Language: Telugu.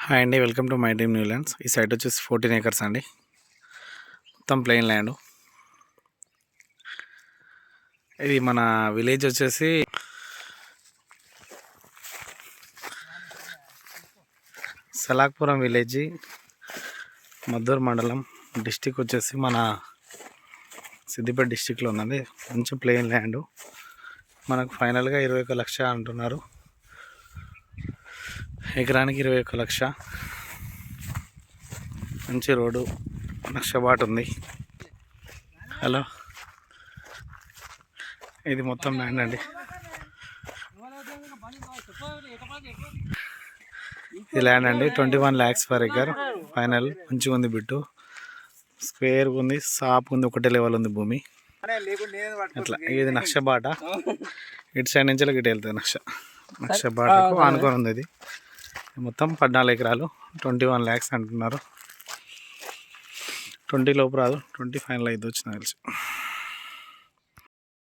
హాయ్ అండి, welcome to my dream Newlands. ఈ సైట్ వచ్చేసి 14 acres అండి. మొత్తం ప్లెయిన్ ల్యాండ్. ఇది మన విలేజ్ వచ్చేసి సలాక్పురం విలేజ్, మద్దూరు మండలం, డిస్టిక్ వచ్చేసి మన సిద్దిపేట డిస్టిక్లో ఉందండి. మంచి ప్లెయిన్ ల్యాండ్. మనకు ఫైనల్గా 21 లక్ష అంటున్నారు. ఎకరానికి 21 లక్ష. మంచి రోడ్డు, 1 లక్ష బాట్ ఉంది. హలో, ఇది మొత్తం ల్యాండ్ అండి. ఇది ల్యాండ్ అండి, 21 lakhs per acre. ఫైనల్ మంచిగా ఉంది. బిట్టు స్క్వేర్ ఉంది, సాప్ ఉంది, ఒకటే లెవెల్ ఉంది భూమి. అట్లా ఇది లక్ష బాట. ఇటు సైడ్ నుంచి ఇటు వెళ్తుంది. లక్ష బాటకు ఆనుకొని ఉంది. ఇది మొత్తం 14 ఎకరాలు, 21 lakhs అంటున్నారు. 20 లోపు రాదు, 20 ఫైనల్ అయితే వచ్చిన తెలిసి.